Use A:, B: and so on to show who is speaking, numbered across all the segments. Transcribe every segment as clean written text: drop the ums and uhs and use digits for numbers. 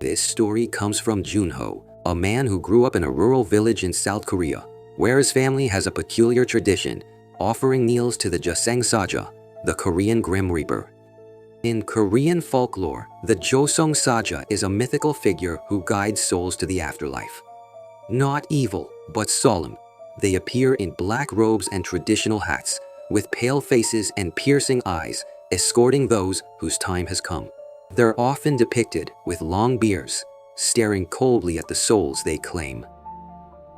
A: This story comes from Junho, a man who grew up in a rural village in South Korea, where his family has a peculiar tradition, offering meals to the Jeoseungsaja, the Korean Grim Reaper. In Korean folklore, the Jeoseungsaja is a mythical figure who guides souls to the afterlife. Not evil, but solemn, they appear in black robes and traditional hats, with pale faces and piercing eyes, escorting those whose time has come. They're often depicted with long beards, staring coldly at the souls they claim.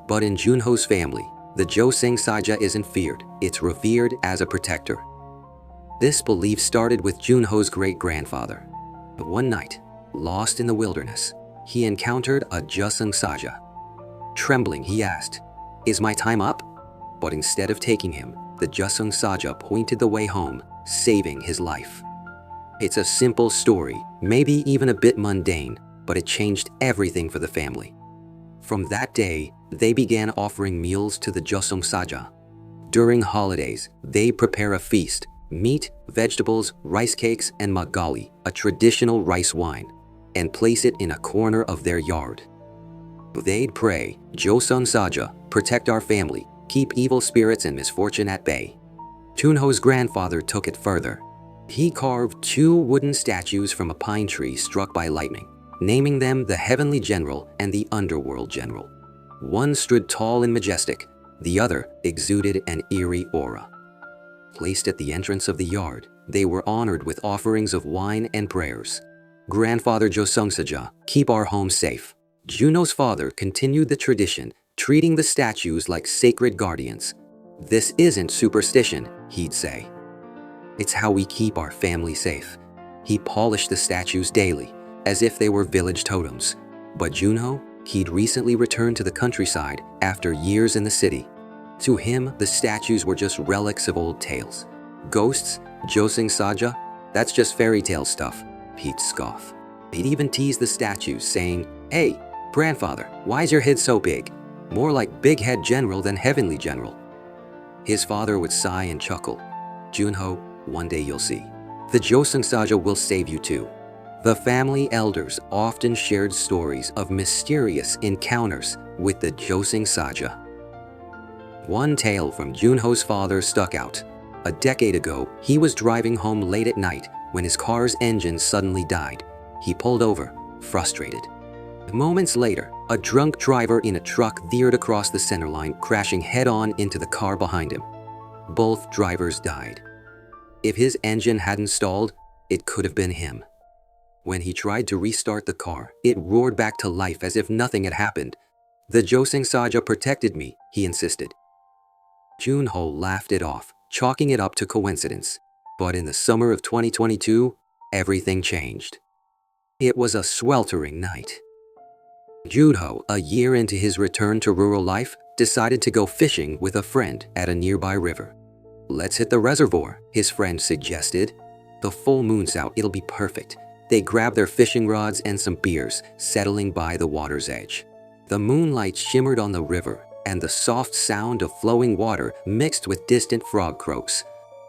A: But in Junho's family, the Jeoseungsaja isn't feared, it's revered as a protector. This belief started with Junho's great-grandfather. One night, lost in the wilderness, he encountered a Jeoseungsaja. Trembling, he asked, "Is my time up?" But instead of taking him, the Jeoseungsaja pointed the way home, saving his life. It's a simple story, maybe even a bit mundane, but it changed everything for the family. From that day, they began offering meals to the Jeoseungsaja. During holidays, they prepare a feast: meat, vegetables, rice cakes, and magali, a traditional rice wine, and place it in a corner of their yard. They'd pray, "Jeoseungsaja, protect our family, keep evil spirits and misfortune at bay." Junho's grandfather took it further. He carved 2 wooden statues from a pine tree struck by lightning, naming them the Heavenly General and the Underworld General. One stood tall and majestic, the other exuded an eerie aura. Placed at the entrance of the yard, they were honored with offerings of wine and prayers. "Grandfather Jeoseungsaja, keep our home safe." Junho's father continued the tradition, treating the statues like sacred guardians. "This isn't superstition," he'd say. "It's how we keep our family safe." He polished the statues daily, as if they were village totems. But Junho, he'd recently returned to the countryside after years in the city. To him, the statues were just relics of old tales. "Ghosts, Jeoseungsaja, that's just fairy tale stuff," he'd scoff. He'd even tease the statues, saying, "Hey, grandfather, why is your head so big? More like Big Head General than Heavenly General." His father would sigh and chuckle. "Junho, one day you'll see. The Jeoseungsaja will save you too." The family elders often shared stories of mysterious encounters with the Jeoseungsaja. One tale from Junho's father stuck out. A decade ago, he was driving home late at night when his car's engine suddenly died. He pulled over, frustrated. Moments later, a drunk driver in a truck veered across the center line, crashing head-on into the car behind him. Both drivers died. If his engine hadn't stalled, it could have been him. When he tried to restart the car, it roared back to life as if nothing had happened. "The Jeoseungsaja protected me," he insisted. Junho laughed it off, chalking it up to coincidence. But in the summer of 2022, everything changed. It was a sweltering night. Junho, a year into his return to rural life, decided to go fishing with a friend at a nearby river. "Let's hit the reservoir," his friend suggested. "The full moon's out, it'll be perfect." They grabbed their fishing rods and some beers, settling by the water's edge. The moonlight shimmered on the river, and the soft sound of flowing water mixed with distant frog croaks.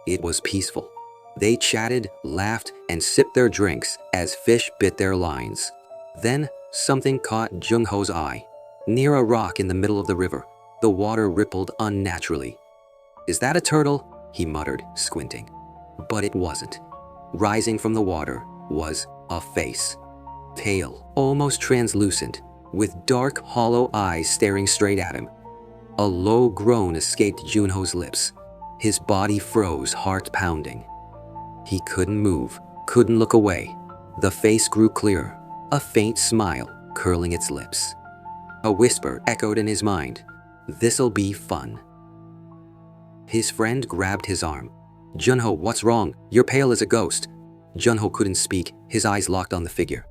A: It was peaceful. They chatted, laughed, and sipped their drinks as fish bit their lines. Then, something caught Junho's eye. Near a rock in the middle of the river, the water rippled unnaturally. "Is that a turtle?" he muttered, squinting. But it wasn't. Rising from the water was a face. Pale, almost translucent, with dark, hollow eyes staring straight at him. A low groan escaped Junho's lips. His body froze, heart pounding. He couldn't move, couldn't look away. The face grew clearer, a faint smile curling its lips. A whisper echoed in his mind, "This'll be fun." His friend grabbed his arm. "Junho, what's wrong? You're pale as a ghost." Junho couldn't speak, his eyes locked on the figure.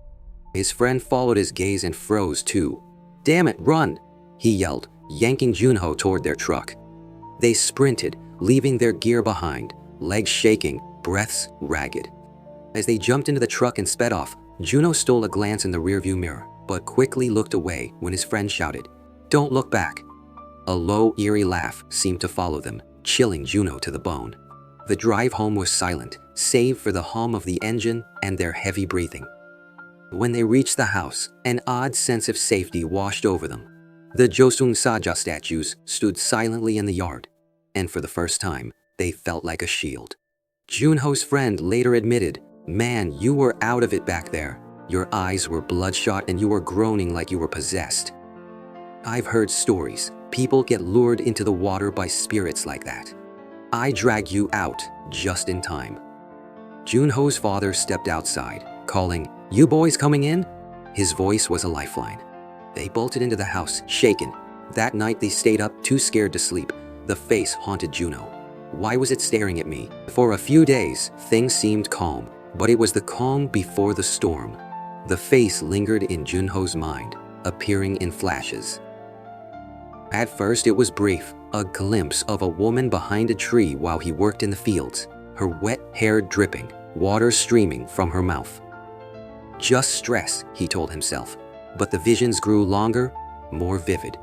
A: His friend followed his gaze and froze too. "Damn it, run!" he yelled, yanking Junho toward their truck. They sprinted, leaving their gear behind, legs shaking, breaths ragged. As they jumped into the truck and sped off, Junho stole a glance in the rearview mirror, but quickly looked away when his friend shouted, "Don't look back." A low, eerie laugh seemed to follow them, chilling Junho to the bone. The drive home was silent, save for the hum of the engine and their heavy breathing. When they reached the house, an odd sense of safety washed over them. The Jeoseungsaja statues stood silently in the yard, and for the first time, they felt like a shield. Junho's friend later admitted, "Man, you were out of it back there. Your eyes were bloodshot and you were groaning like you were possessed." I've heard stories. People get lured into the water by spirits like that. I dragged you out just in time. Junho's father stepped outside, calling, "You boys coming in?" His voice was a lifeline. They bolted into the house, shaken. That night they stayed up, too scared to sleep. The face haunted Junho. Why was it staring at me? For a few days, things seemed calm, but it was the calm before the storm. The face lingered in Junho's mind, appearing in flashes. At first it was brief, a glimpse of a woman behind a tree while he worked in the fields, her wet hair dripping, water streaming from her mouth. Just stress, he told himself, but the visions grew longer, more vivid.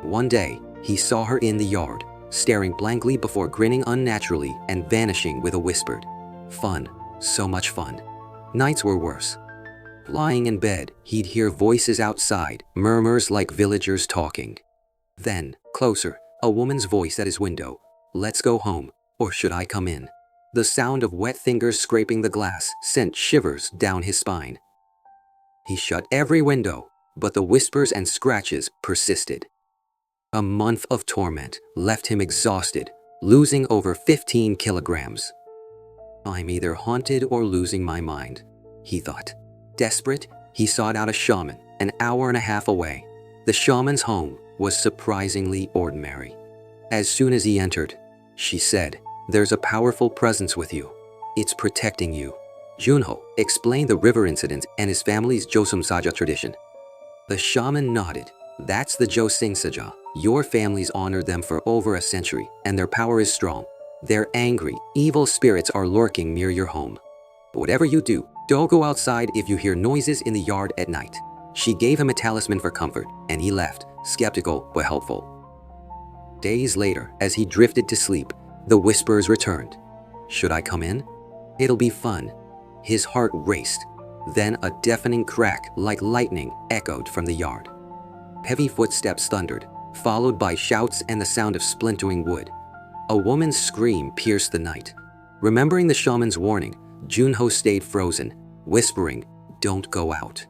A: One day, he saw her in the yard, staring blankly before grinning unnaturally and vanishing with a whispered, "Fun, so much fun." Nights were worse. Lying in bed, he'd hear voices outside, murmurs like villagers talking. Then, closer, a woman's voice at his window, "Let's go home, or should I come in?" The sound of wet fingers scraping the glass sent shivers down his spine. He shut every window, but the whispers and scratches persisted. A month of torment left him exhausted, losing over 15 kilograms. "I'm either haunted or losing my mind," he thought. Desperate, he sought out a shaman, an hour and a half away. The shaman's home was surprisingly ordinary. As soon as he entered, she said, "There's a powerful presence with you. It's protecting you." Junho explained the river incident and his family's Jeoseungsaja tradition. The shaman nodded. "That's the Jeoseungsaja. Your family's honored them for over a century, and their power is strong. They're angry, evil spirits are lurking near your home. Whatever you do, don't go outside if you hear noises in the yard at night." She gave him a talisman for comfort, and he left, skeptical but helpful. Days later, as he drifted to sleep, the whispers returned. "Should I come in? It'll be fun." His heart raced. Then a deafening crack like lightning echoed from the yard. Heavy footsteps thundered, followed by shouts and the sound of splintering wood. A woman's scream pierced the night. Remembering the shaman's warning, Junho stayed frozen, whispering, "Don't go out."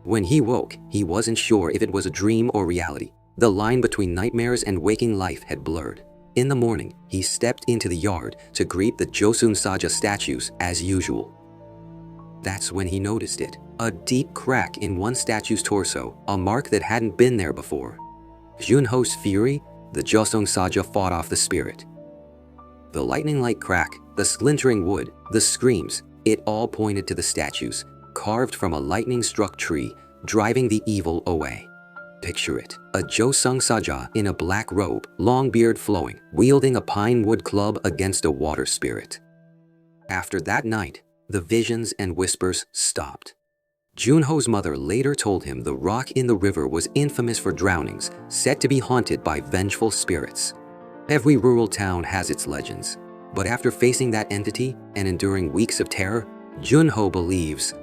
A: When he woke, he wasn't sure if it was a dream or reality. The line between nightmares and waking life had blurred. In the morning, he stepped into the yard to greet the Jeoseungsaja statues as usual. That's when he noticed it, a deep crack in one statue's torso, a mark that hadn't been there before. Junho's fury, the Jeoseungsaja fought off the spirit. The lightning-like crack, the splintering wood, the screams, it all pointed to the statues, carved from a lightning-struck tree, driving the evil away. Picture it, a Jeoseungsaja in a black robe, long beard flowing, wielding a pine wood club against a water spirit. After that night, the visions and whispers stopped. Junho's mother later told him the rock in the river was infamous for drownings, said to be haunted by vengeful spirits. Every rural town has its legends, but after facing that entity and enduring weeks of terror, Junho believes.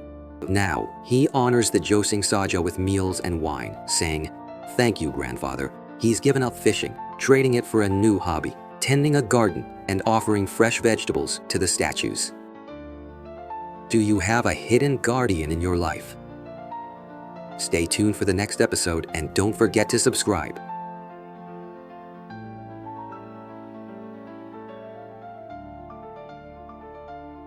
A: Now, he honors the Jeoseungsaja with meals and wine, saying, "Thank you, grandfather." He's given up fishing, trading it for a new hobby, tending a garden and offering fresh vegetables to the statues. Do you have a hidden guardian in your life? Stay tuned for the next episode and don't forget to subscribe.